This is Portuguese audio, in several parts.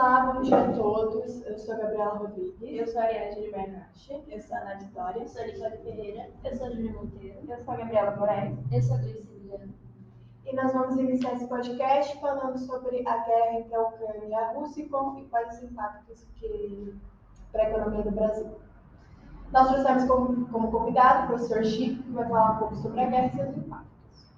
Olá, bom dia a todos. Eu sou a Gabriela Rodrigues. Eu sou a Ariadne Bernache. Eu sou a Ana Vitória. Eu sou a Nicole Ferreira. Eu sou a Júlia Monteiro. Eu sou a Gabriela Moraes. Eu sou a Gleice Juliana. E nós vamos iniciar esse podcast falando sobre a guerra entre a Ucrânia e a Rússia e quais os impactos para a economia do Brasil. Nós trouxemos como convidado o professor Chico, que vai falar um pouco sobre a guerra e seus impactos.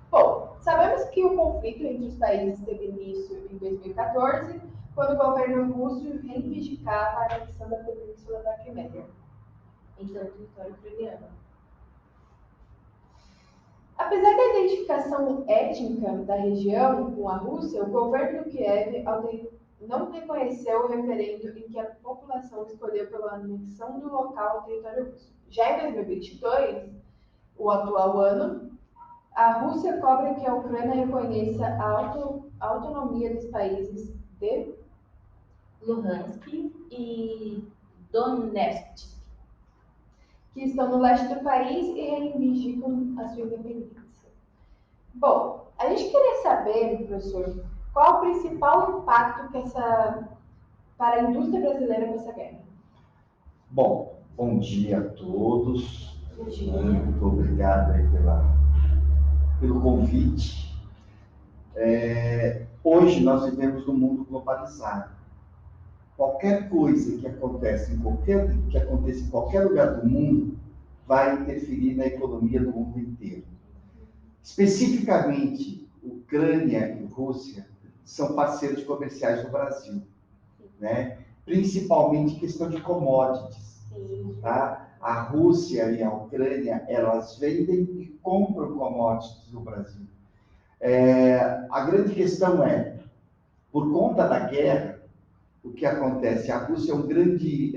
Bom, sabemos que o conflito entre os países teve início em 2014, quando o governo russo reivindicava a anexação da península da Crimeia, então território ucraniano. Apesar da identificação étnica da região com a Rússia, o governo de Kiev não reconheceu o referendo em que a população escolheu pela anexão do local ao território russo. Já em 2022, o atual ano, a Rússia cobra que a Ucrânia reconheça a autonomia dos países de Luhansk e Donetsk, que estão no leste do país e reivindicam a sua independência. Bom, a gente queria saber, professor, qual o principal impacto para a indústria brasileira com essa guerra? Bom dia a todos. Bom dia. Muito obrigado aí pelo convite. Hoje nós vivemos num mundo globalizado. Qualquer coisa que aconteça em qualquer lugar do mundo vai interferir na economia do mundo inteiro. Especificamente, Ucrânia e Rússia são parceiros comerciais do Brasil, né? Principalmente em questão de commodities. Tá? A Rússia e a Ucrânia, elas vendem e compram commodities no Brasil. A grande questão é, por conta da guerra, o que acontece? A Rússia é um grande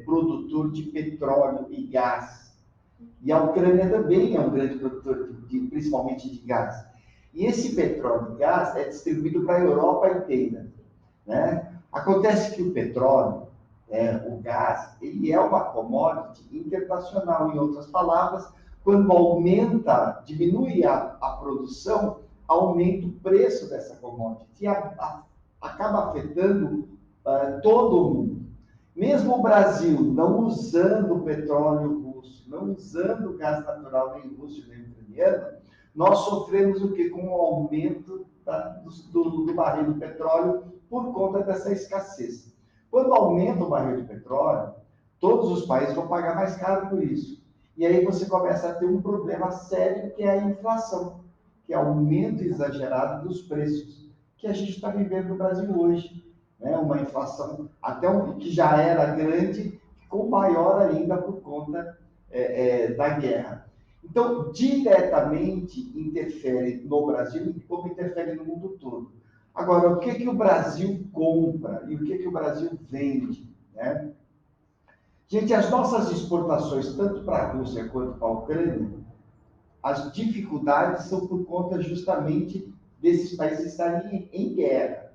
produtor de petróleo e gás. E a Ucrânia também é um grande produtor, principalmente de gás. E esse petróleo e gás é distribuído para a Europa inteira, né? Acontece que o petróleo, o gás, ele é uma commodity internacional. Em outras palavras, quando diminui a produção, aumenta o preço dessa commodity e acaba afetando todo o mundo. Mesmo o Brasil não usando petróleo russo, não usando gás natural nem russo nem ucraniano, nós sofremos o quê? Com o aumento do barril de petróleo por conta dessa escassez. Quando aumenta o barril de petróleo, todos os países vão pagar mais caro por isso. E aí você começa a ter um problema sério, que é a inflação, que é o aumento exagerado dos preços, que a gente está vivendo no Brasil hoje. Uma inflação que já era grande, ficou maior ainda por conta da guerra. Então, diretamente interfere no Brasil, como interfere no mundo todo. Agora, o que o Brasil compra e o que o Brasil vende, né? Gente, as nossas exportações, tanto para a Rússia quanto para a Ucrânia, as dificuldades são por conta justamente desses países estarem em guerra.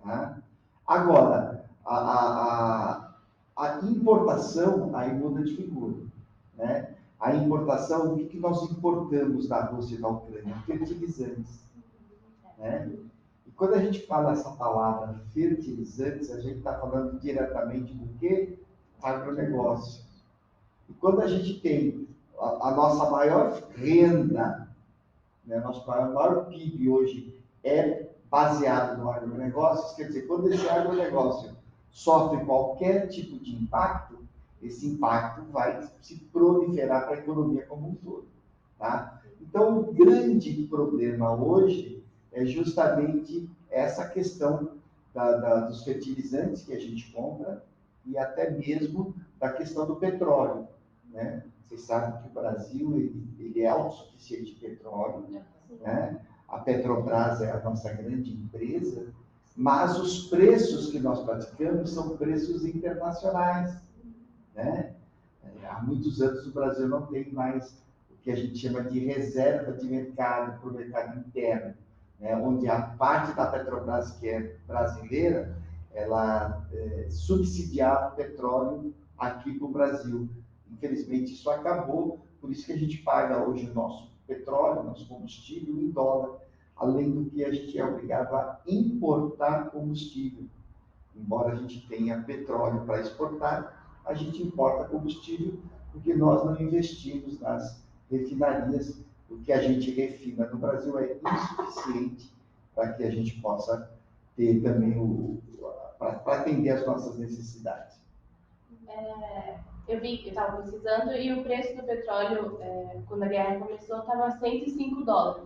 Tá? Agora, a importação aí muda de figura, né? A importação, o que nós importamos da Rússia e da Ucrânia? Fertilizantes, né? E quando a gente fala essa palavra fertilizantes, a gente está falando diretamente do quê? Agronegócio. E quando a gente tem a nossa maior renda, né, nosso maior PIB hoje é baseado no agronegócio, quer dizer, quando esse agronegócio sofre qualquer tipo de impacto, esse impacto vai se proliferar para a economia como um todo. Tá? Então, o grande problema hoje é justamente essa questão dos fertilizantes que a gente compra e até mesmo da questão do petróleo. Né? Vocês sabem que o Brasil ele é autossuficiente em petróleo, né? A Petrobras é a nossa grande empresa, mas os preços que nós praticamos são preços internacionais. Né? Há muitos anos o Brasil não tem mais o que a gente chama de reserva de mercado para o mercado interno, né? Onde a parte da Petrobras que é brasileira, ela subsidiava o petróleo aqui para o Brasil. Infelizmente isso acabou, por isso que a gente paga hoje o nosso petróleo, nosso combustível em dólar, além do que a gente é obrigado a importar combustível. Embora a gente tenha petróleo para exportar, a gente importa combustível porque nós não investimos nas refinarias. O que a gente refina no Brasil é insuficiente para que a gente possa ter também para atender as nossas necessidades. Eu estava pesquisando e o preço do petróleo, quando a guerra começou, estava $105.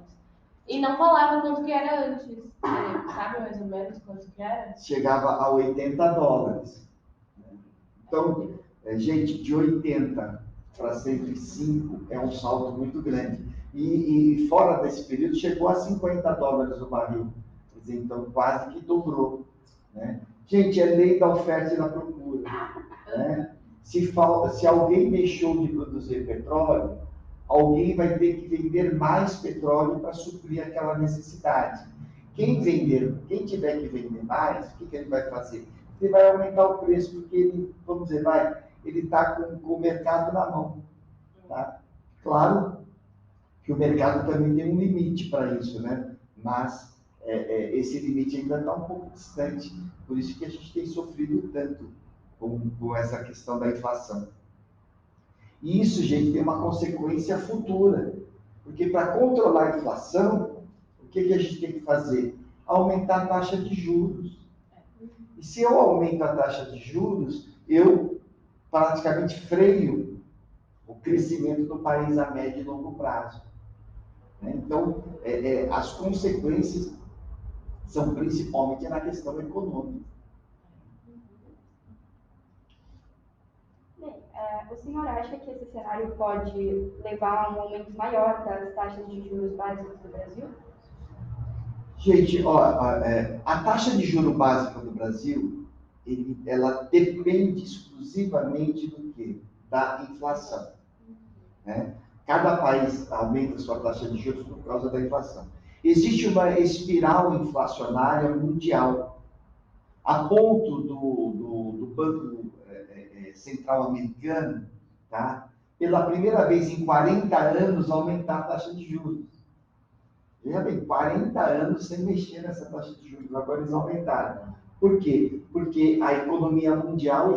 E não falava quanto que era antes. Sabe mais ou menos quanto que era? Chegava a $80. Então, gente, de 80 para 105 é um salto muito grande. E fora desse período chegou a $50 o barril. Quer dizer, então quase que dobrou. Né? Gente, é lei da oferta e da procura. Né? Se alguém deixou de produzir petróleo, alguém vai ter que vender mais petróleo para suprir aquela necessidade. Quem tiver que vender mais, o que ele vai fazer? Ele vai aumentar o preço, porque ele, vamos dizer, ele está com o mercado na mão. Tá? Claro que o mercado também tem um limite para isso, né? Mas esse limite ainda está um pouco distante. Por isso que a gente tem sofrido tanto com essa questão da inflação. E isso, gente, tem uma consequência futura. Porque para controlar a inflação, o que a gente tem que fazer? Aumentar a taxa de juros. E se eu aumento a taxa de juros, eu praticamente freio o crescimento do país a médio e longo prazo. Então, as consequências são principalmente na questão econômica. Bem, o senhor acha que esse cenário pode levar a um aumento maior das taxas de juros básicas do Brasil? Gente, a taxa de juros básica do Brasil, ela depende exclusivamente do quê? Da inflação. Né? Cada país aumenta sua taxa de juros por causa da inflação. Existe uma espiral inflacionária mundial, a ponto do Banco Central Americano, tá? Pela primeira vez em 40 anos, aumentar a taxa de juros. Veja bem, 40 anos sem mexer nessa taxa de juros, agora eles aumentaram. Por quê? Porque a economia mundial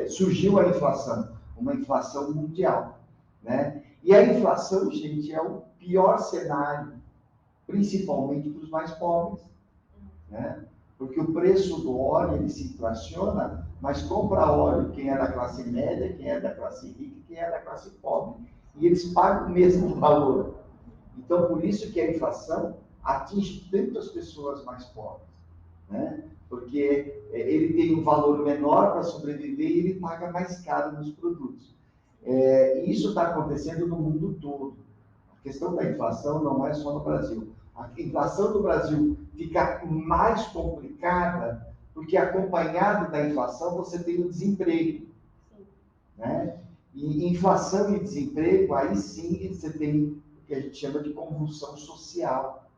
surgiu a inflação, uma inflação mundial. Né? E a inflação, gente, é o pior cenário, principalmente para os mais pobres. Né? Porque o preço do óleo, ele se inflaciona, mas compra óleo quem é da classe média, quem é da classe rica, quem é da classe pobre. E eles pagam o mesmo valor. Então, por isso que a inflação atinge tanto as pessoas mais pobres. Né? Porque ele tem um valor menor para sobreviver e ele paga mais caro nos produtos. E isso está acontecendo no mundo todo. A questão da inflação não é só no Brasil. A inflação do Brasil fica mais complicada porque, acompanhado da inflação, você tem o desemprego. Né? E inflação e desemprego, aí sim você tem o que a gente chama de convulsão social.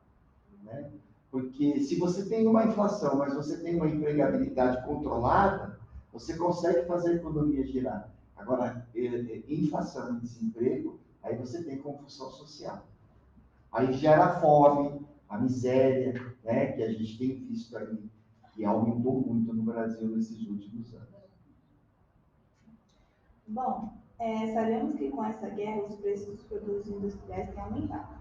Né? Porque se você tem uma inflação, mas você tem uma empregabilidade controlada, você consegue fazer a economia girar. Agora, inflação e desemprego, aí você tem confusão social. Aí gera fome, a miséria, né, que a gente tem visto aí, que aumentou muito no Brasil nesses últimos anos. Bom, sabemos que com essa guerra os preços dos produtos industriais têm aumentado.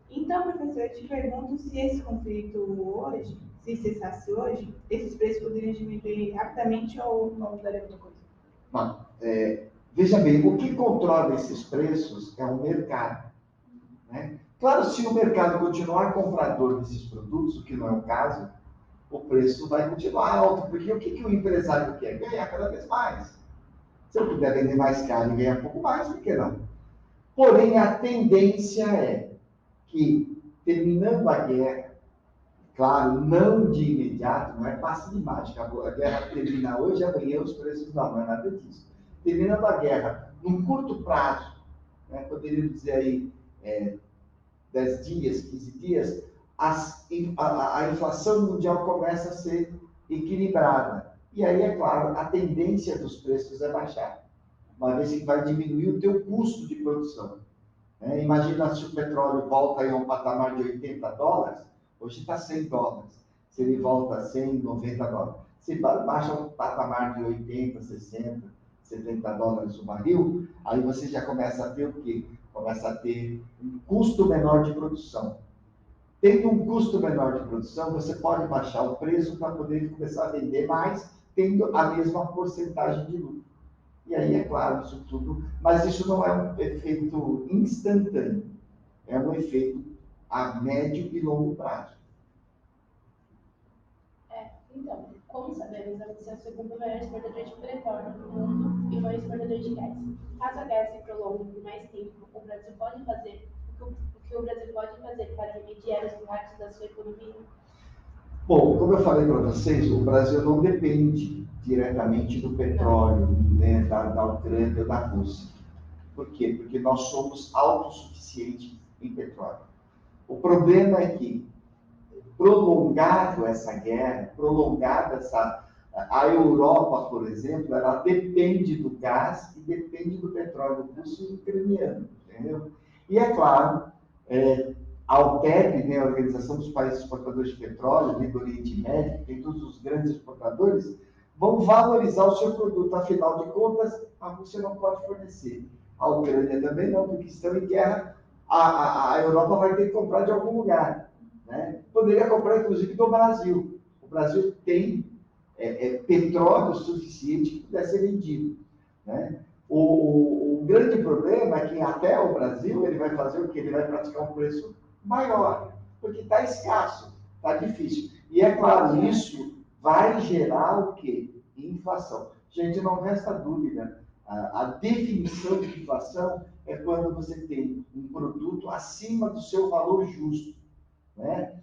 Então, professor, eu te pergunto se esse conflito hoje, se cessasse hoje, esses preços poderiam diminuir rapidamente ou não mudaria muita coisa? Bom, veja bem, o que controla esses preços é o mercado. Né? Claro, se o mercado continuar comprador desses produtos, o que não é o caso, o preço vai continuar alto, porque o que o empresário quer? Ganhar cada vez mais. Se eu puder vender mais caro e ganhar um pouco mais, por que não? Porém, a tendência é que, terminando a guerra, claro, não de imediato, não é passe de mágica, a guerra termina hoje, amanhã os preços não é nada disso. Terminando a guerra, num curto prazo, né, poderíamos dizer aí 10 dias, 15 dias, a inflação mundial começa a ser equilibrada. E aí, é claro, a tendência dos preços é baixar, uma vez que vai diminuir o teu custo de produção. Imagina se o petróleo volta aí a um patamar de $80, hoje está $100. se ele volta a 100, 90 dólares. Se baixa um patamar de 80, 60, 70 dólares o barril, aí você já começa a ter o quê? Começa a ter um custo menor de produção. Tendo um custo menor de produção, você pode baixar o preço para poder começar a vender mais, tendo a mesma porcentagem de lucro. E aí, é claro, isso tudo, mas isso não é um efeito instantâneo, é um efeito a médio e longo prazo. Então, como sabemos, a Rússia é o segundo maior exportador de petróleo do mundo e maior exportador de gás. Caso a guerra se prolongue por mais tempo, o Brasil pode fazer o que o Brasil pode fazer para remediar os impactos da sua economia? Bom, como eu falei para vocês, o Brasil não depende diretamente do petróleo, né, da Ucrânia ou da Rússia. Por quê? Porque nós somos autossuficientes em petróleo. O problema é que, prolongado essa guerra, a Europa, por exemplo, ela depende do gás e depende do petróleo russo e ucraniano, entendeu? E é claro, a OPEP, né, a Organização dos Países Exportadores de Petróleo, né, do Oriente Médio, que tem todos os grandes exportadores, vão valorizar o seu produto. Afinal de contas, a Rússia não pode fornecer. A Ucrânia também não, porque estão em guerra. A Europa vai ter que comprar de algum lugar, né? Poderia comprar, inclusive, do Brasil. O Brasil tem petróleo suficiente que pudesse ser vendido, né? O grande problema é que até o Brasil ele vai fazer o quê? Ele vai praticar um preço maior, porque está escasso, está difícil. E é claro, isso vai gerar o quê? Inflação. Gente, não resta dúvida, a definição de inflação é quando você tem um produto acima do seu valor justo, né?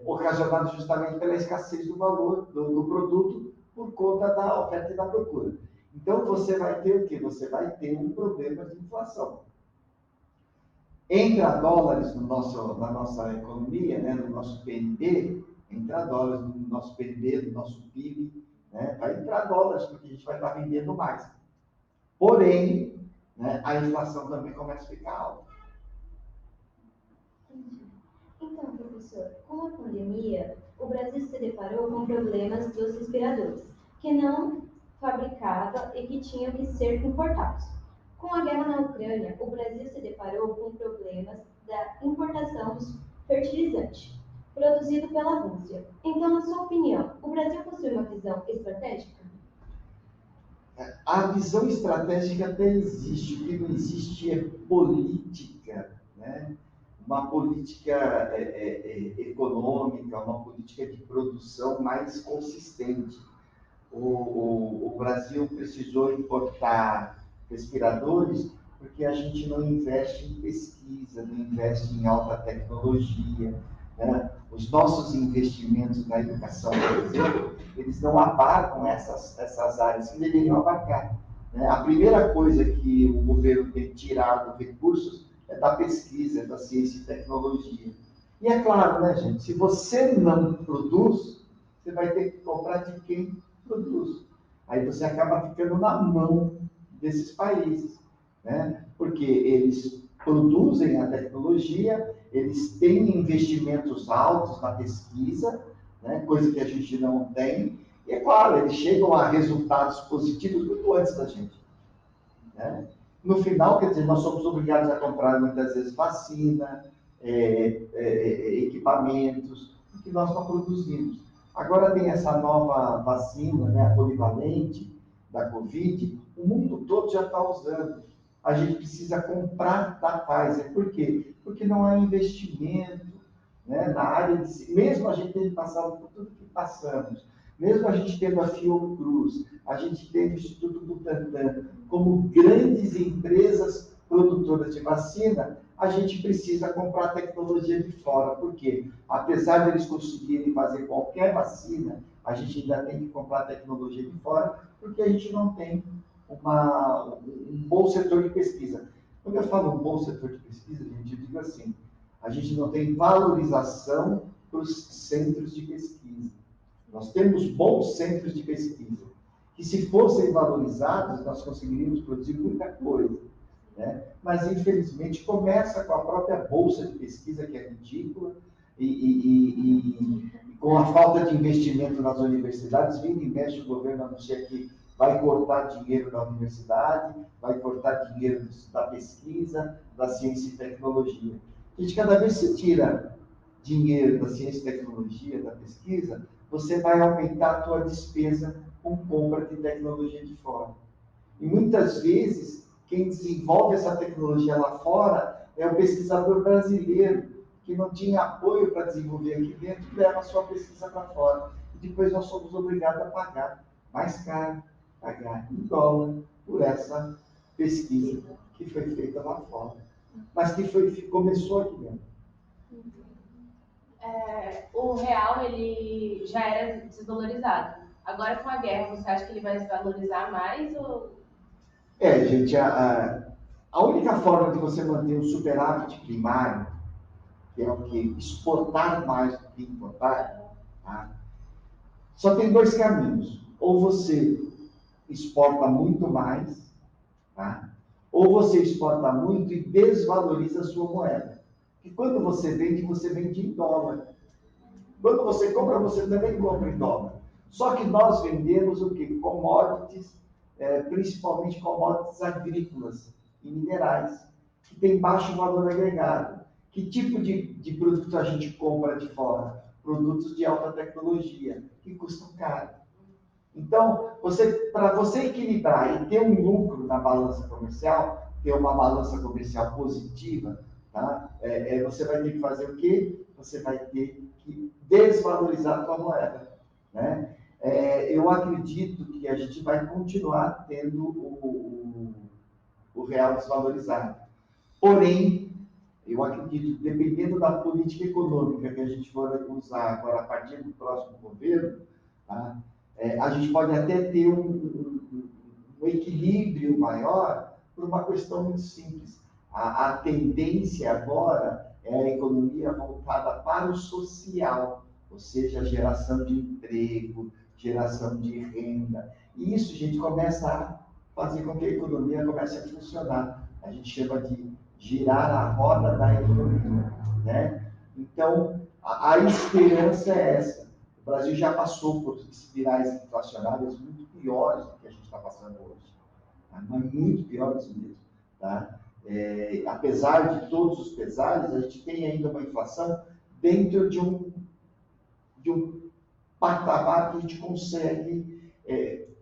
Ocasionado justamente pela escassez do valor do produto por conta da oferta e da procura. Então, você vai ter o quê? Você vai ter um problema de inflação. Entra dólares na nossa economia, né, no nosso PNB, entra dólares no nosso PNB, no nosso PIB, né, vai entrar dólares, porque a gente vai estar vendendo mais. Porém, né, a inflação também começa a ficar alta. Então, professor, com a pandemia, o Brasil se deparou com problemas dos respiradores, que não fabricava e que tinham que ser importados. Com a guerra na Ucrânia, o Brasil se deparou com problemas da importação dos fertilizantes, produzido pela Rússia. Então, na sua opinião, o Brasil possui uma visão estratégica? A visão estratégica até existe, o que não existe é política, né? Uma política econômica, uma política de produção mais consistente. O Brasil precisou importar respiradores porque a gente não investe em pesquisa, não investe em alta tecnologia, né? Os nossos investimentos na educação, por exemplo, eles não abarcam essas áreas que deveriam abarcar, né? A primeira coisa que o governo tem tirado recursos é da pesquisa, é da ciência e tecnologia. E é claro, né, gente, se você não produz, você vai ter que comprar de quem produz. Aí você acaba ficando na mão desses países, né? Porque eles produzem a tecnologia, eles têm investimentos altos na pesquisa, né? Coisa que a gente não tem, e é claro, eles chegam a resultados positivos muito antes da gente, né? No final, quer dizer, nós somos obrigados a comprar muitas vezes vacina, equipamentos, que nós não produzimos. Agora tem essa nova vacina, né, a polivalente da Covid, o mundo todo já está usando. A gente precisa comprar da Pfizer. Por quê? Porque não há investimento, né, na área de... Mesmo a gente tendo passado por tudo que passamos, mesmo a gente tendo a Fiocruz, a gente tendo o Instituto Butantan, como grandes empresas produtoras de vacina, a gente precisa comprar tecnologia de fora. Por quê? Apesar de eles conseguirem fazer qualquer vacina, a gente ainda tem que comprar tecnologia de fora, porque a gente não tem um bom setor de pesquisa. Quando eu falo um bom setor de pesquisa, gente, eu digo assim, a gente não tem valorização para os centros de pesquisa. Nós temos bons centros de pesquisa, que se fossem valorizados, nós conseguiríamos produzir muita coisa, né? Mas, infelizmente, começa com a própria bolsa de pesquisa, que é ridícula, e com a falta de investimento nas universidades, vindo e mexe, o governo anuncia que vai cortar dinheiro da universidade, vai cortar dinheiro da pesquisa, da ciência e tecnologia. Gente, cada vez que se tira dinheiro da ciência e tecnologia, da pesquisa, você vai aumentar a tua despesa com compra de tecnologia de fora. E muitas vezes, quem desenvolve essa tecnologia lá fora é o pesquisador brasileiro, que não tinha apoio para desenvolver aqui dentro, e leva a sua pesquisa para fora. E depois nós somos obrigados a pagar mais caro, pagar em dólar, por essa pesquisa que foi feita lá fora. Mas que começou aqui dentro. O real, ele já era desvalorizado. Agora, com a guerra, você acha que ele vai se valorizar mais? Ou... Gente, a única forma de você manter um superávit primário, que é o que? Exportar mais do que importar, tá? Só tem dois caminhos. Ou você exporta muito mais, tá? Ou você exporta muito e desvaloriza a sua moeda. E quando você vende em dólar. Quando você compra, você também compra em dólar. Só que nós vendemos o quê? Commodities, principalmente commodities agrícolas e minerais, que tem baixo valor agregado. Que tipo de produto a gente compra de fora? Produtos de alta tecnologia, que custam caro. Então, para você equilibrar e ter um lucro na balança comercial, ter uma balança comercial positiva, tá? Você vai ter que fazer o quê? Você vai ter que desvalorizar a sua moeda, né? Eu acredito que a gente vai continuar tendo o real desvalorizado. Porém, eu acredito, dependendo da política econômica que a gente for usar agora a partir do próximo governo, tá? A gente pode até ter um equilíbrio maior por uma questão muito simples. A tendência agora é a economia voltada para o social, ou seja, a geração de emprego, geração de renda. E isso, gente, começa a fazer com que a economia comece a funcionar. A gente chama de girar a roda da economia, né? Então, a esperança é essa. O Brasil já passou por espirais inflacionárias muito piores do que a gente está passando hoje, tá? Mas muito piores mesmo, tá? Apesar de todos os pesares, a gente tem ainda uma inflação dentro de um patamar que a gente consegue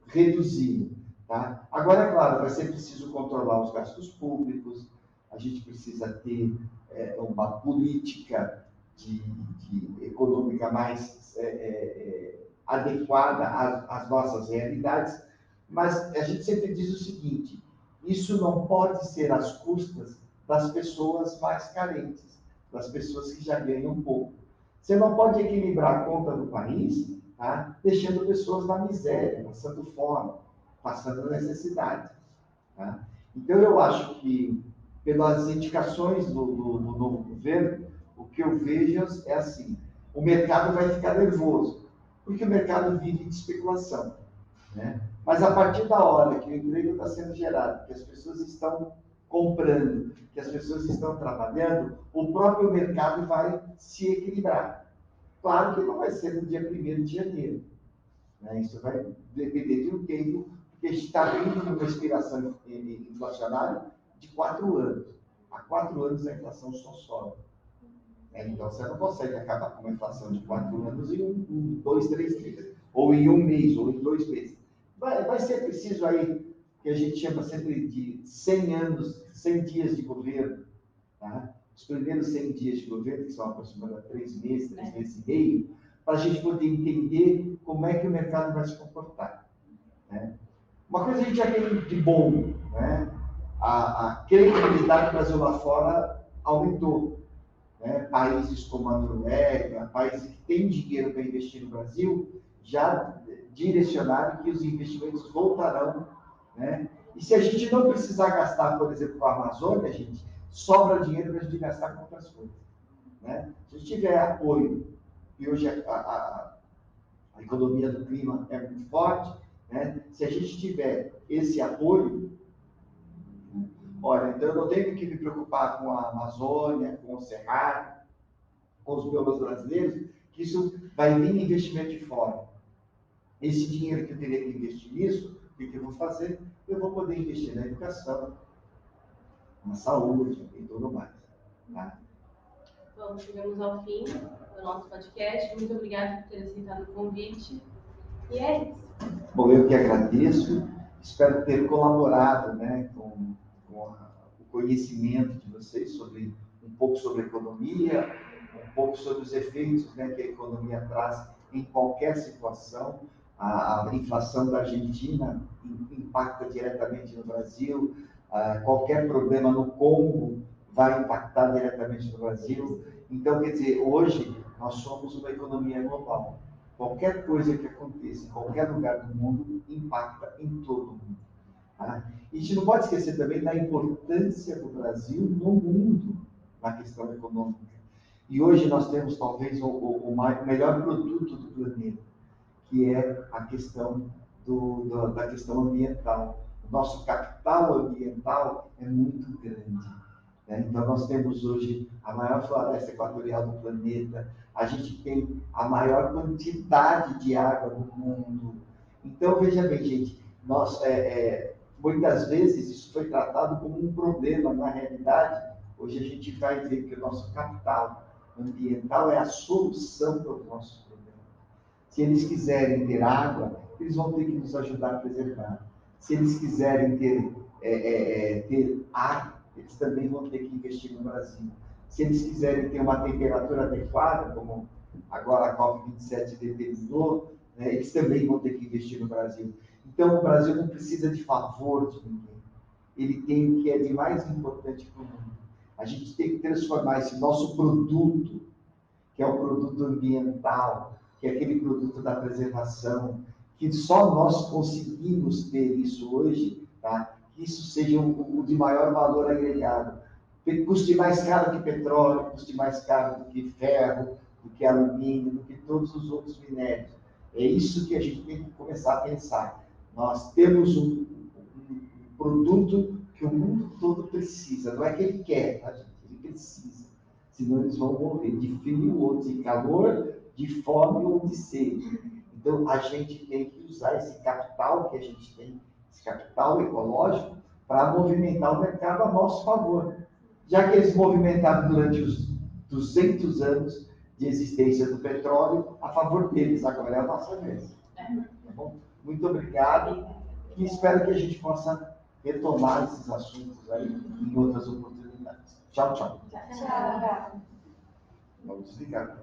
reduzir, tá? Agora, é claro, vai ser preciso controlar os gastos públicos, a gente precisa ter uma política econômica mais adequada às nossas realidades, mas a gente sempre diz o seguinte: isso não pode ser às custas das pessoas mais carentes, das pessoas que já ganham pouco. Você não pode equilibrar a conta do país, tá? Deixando pessoas na miséria, passando fome, passando necessidade. Tá? Então, eu acho que, pelas indicações do novo governo, o que eu vejo é assim: o mercado vai ficar nervoso, porque o mercado vive de especulação, né? Mas a partir da hora que o emprego está sendo gerado, que as pessoas estão comprando, que as pessoas estão trabalhando, o próprio mercado vai se equilibrar. Claro que não vai ser no dia 1º de janeiro, né? Isso vai depender de um tempo, porque a gente está vindo numa inspiração inflacionária de 4 anos. Há 4 anos a inflação só sobe. Então você não consegue acabar com uma inflação de 4 anos em 2, 3 meses, ou em 1 mês, ou em 2 meses. Vai ser preciso aí, que a gente chama sempre de 100 anos, 100 dias de governo, tá? Os primeiros 100 dias de governo, que são aproximadamente 3 meses, 3 meses e meio, para a gente poder entender como é que o mercado vai se comportar, né? Uma coisa a gente já tem de bom, né? A credibilidade do Brasil lá fora aumentou, né? Países como a Noruega, países que têm dinheiro para investir no Brasil, já direcionaram que os investimentos voltarão, né? E se a gente não precisar gastar, por exemplo, com a Amazônia, gente, sobra dinheiro para a gente gastar com outras coisas, né? Se a gente tiver apoio, e hoje a economia do clima é muito forte, né? Se a gente tiver esse apoio, olha, então eu não tenho que me preocupar com a Amazônia, com o Cerrado, com os biomas brasileiros, que que isso vai vir investimento de fora. Esse dinheiro que eu teria que investir nisso, o que eu vou fazer? Eu vou poder investir na educação, na saúde e tudo mais. Tá? Bom, chegamos ao fim do nosso podcast. Muito obrigada por ter aceitado o convite. E é isso. Bom, eu que agradeço. Espero ter colaborado, né, com o conhecimento de vocês sobre um pouco sobre a economia, um pouco sobre os efeitos, né, que a economia traz em qualquer situação. A inflação da Argentina impacta diretamente no Brasil. Qualquer problema no Congo vai impactar diretamente no Brasil. Então, quer dizer, hoje nós somos uma economia global. Qualquer coisa que aconteça em qualquer lugar do mundo impacta em todo o mundo. Tá? E a gente não pode esquecer também da importância do Brasil no mundo na questão econômica. E hoje nós temos talvez o melhor produto do planeta, que é a questão da questão ambiental. O nosso capital ambiental é muito grande. Né? Então, nós temos hoje a maior floresta equatorial do planeta, a gente tem a maior quantidade de água do mundo. Então, veja bem, gente, nós, muitas vezes isso foi tratado como um problema, na realidade, hoje a gente vai ver que o nosso capital ambiental é a solução para os nossos problemas. Se eles quiserem ter água, eles vão ter que nos ajudar a preservar. Se eles quiserem ter ar, eles também vão ter que investir no Brasil. Se eles quiserem ter uma temperatura adequada, como agora a COP27 determinou, né, eles também vão ter que investir no Brasil. Então, o Brasil não precisa de favor de ninguém. Ele tem o que é de mais importante para o mundo. A gente tem que transformar esse nosso produto, que é o produto ambiental, que é aquele produto da preservação, que só nós conseguimos ter isso hoje, tá? Que isso seja o de maior valor agregado. Que custe mais caro que petróleo, custe mais caro do que ferro, do que alumínio, do que todos os outros minérios. É isso que a gente tem que começar a pensar. Nós temos um produto que o mundo todo precisa. Não é que ele quer, tá, gente? Ele precisa. Senão eles vão morrer de frio ou de calor, de fome ou de sede. Então, a gente tem que usar esse capital que a gente tem, esse capital ecológico, para movimentar o mercado a nosso favor. Já que eles movimentaram durante os 200 anos de existência do petróleo, a favor deles, agora é a nossa vez. Tá bom? Muito obrigado e espero que a gente possa retomar esses assuntos aí em outras oportunidades. Tchau, tchau. Tchau. Vamos desligar.